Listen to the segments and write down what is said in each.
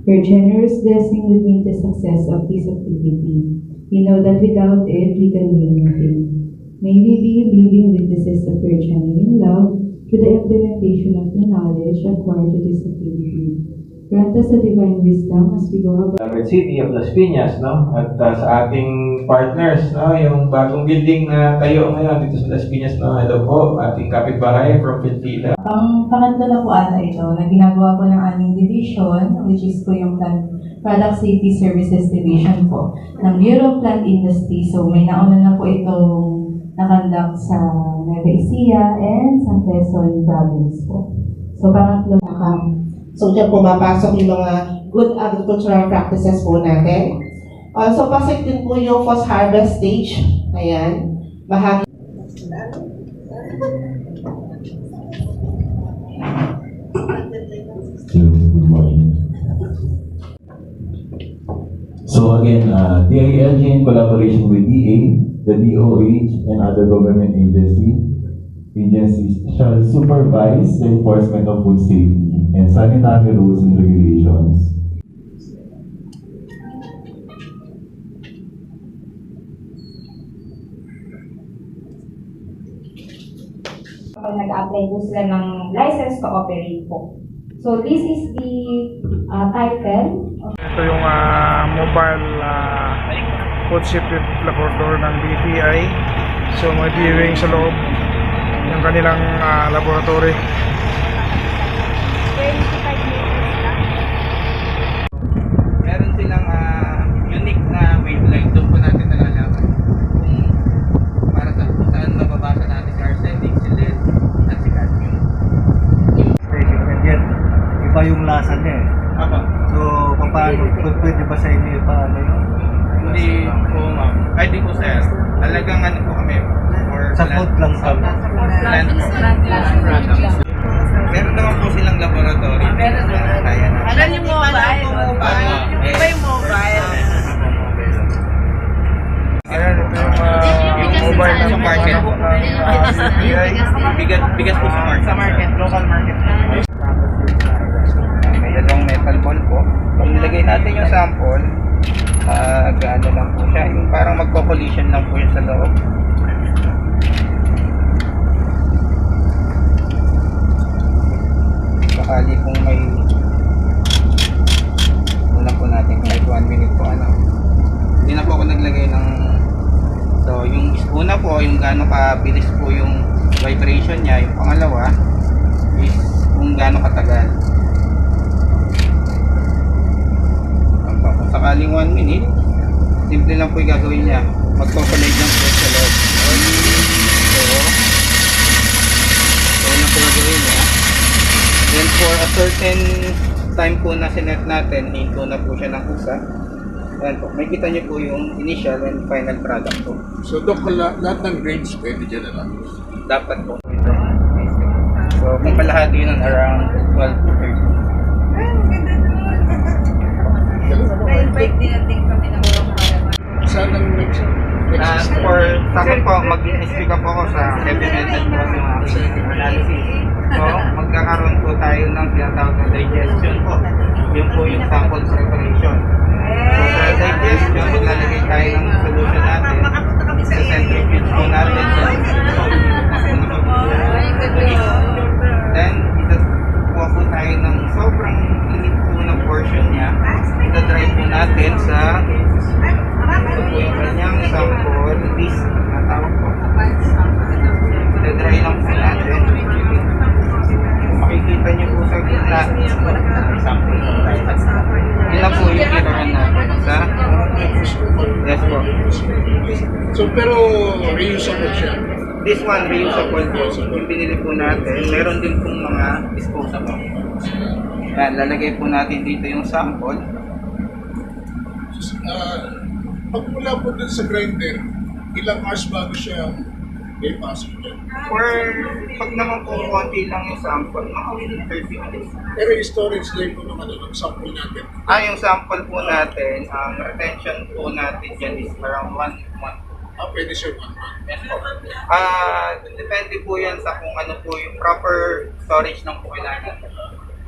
Your generous blessing would mean the success of this activity. We know that without it, we can do nothing. May we be living witnesses of your genuine love through the implementation of the knowledge acquired to this activity. Grant us the divine wisdom as we go about Red City of Las Piñas, no? At sa ating partners, no? Yung bagong building na tayo ngayon dito sa Las Piñas, no? Hello po, ating kapitbahay from Pilpila. Ang pangatlo na po ata ito na ginagawa po ng aming division, which is po yung Product Safety Services Division po ng Bureau of Plant Industry. So may nauna na po itong nakandak sa Nueva Ecija and San Quezon Province po. So pangatlo na So, dyan pumapasok yung mga good agricultural practices po natin. Also, pasok din po yung post-harvest stage. Ayan. Bahagi. Good morning. So again, DILG in collaboration with DA, the DOH, and other government agencies shall supervise the enforcement of food safety and sanitary rules and regulations. Kapag nag-apply po sila ng license to operate po. So this is the title. Ito yung mobile food safety laboratory ng DTI. So mga viewing sa loob yung kanilang laboratory. Meron silang unique na wavelength. Doon po natin nalalaman kung para sa kung saan mababasa natin si arsenic, si lead, at si cadmium. Yan, iba yung lasa niya eh. Apa? So, paano, pwede ba sa inyo paano yun? Hindi po ma'am. Ay di po sir. Talagang ano po kami. Or Sa food lang kami. Plant products. Meron naman po silang laboratory. Kaya na. Alam niyo mobile? Iba yung mobile. Ayan, ito yung mobile Sa market. Bigas po sa market. Local market. May dalawang metal ball po. Pag nilagay natin yung sample, gaano lang po siya. Yung parang magpo-collision lang po yun sa loob. Sakali kung may una po natin kahit 1 minute po ano. Hindi na po ako naglagay ng so yung una po yung gaano kabilis po yung vibration niya. Yung pangalawa is kung gaano katagal. Kung sakaling 1 minute, simple lang po yung gagawin niya. Magpo-collide lang po sa loob. So na po gagawin niya. Then for a certain time po na sinet natin, hinto na po siya ng kusa. Ayan po, may kita niyo po yung initial and final product po. So, Doc, lahat ng grades pwede dyan na lang? Dapat po. So kung kalahati yun around 12 to 13. Na-invite din natin kami ng mga Saan ang next? For example po, mag-speak up po ako sa heavy metal po sa mga analysis. So, magkakaroon po tayo ng tinatawag na digestion po. Yun po yung sample preparation. So, sa digestion, maglalagay tayo ng solution natin sa centrifuge po natin. Then, itakuha po tayo ng sobrang init po ng portion niya. Ita-dry po natin sa ito po yung kanyang sample. This, natawag po. Ita-dry lang po natin. Makikita niyo po sa gitna. Sample po tayo. Yun na po yung kirahan natin sa yes po. So, pero reusable siya? This one, reusable po. Yung binili po natin, meron din pong mga disposable. Yan, lalagay po natin dito yung sample. Pag mula po dun sa grinder, ilang hours bago siya may pasok dyan? Or pag naman po konti lang yung sample, mga within 30 minutes. Pero yung storage life po naman ng sample natin? Yung sample po natin, ang retention po natin dyan is around 1 month. Pwede siya 1 month? Yes po. Depende po yan sa kung ano po yung proper storage ng po kailangan.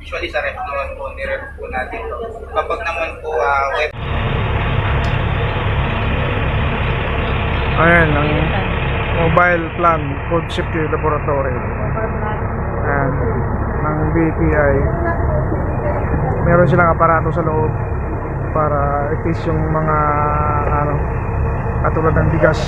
usually sa ref naman po, niref po natin to. Kapag naman po web Ayan, ang mobile plan food safety laboratory. Ayan, ng BPI. Meron silang aparato sa loob para i-test yung mga katulad ng bigas.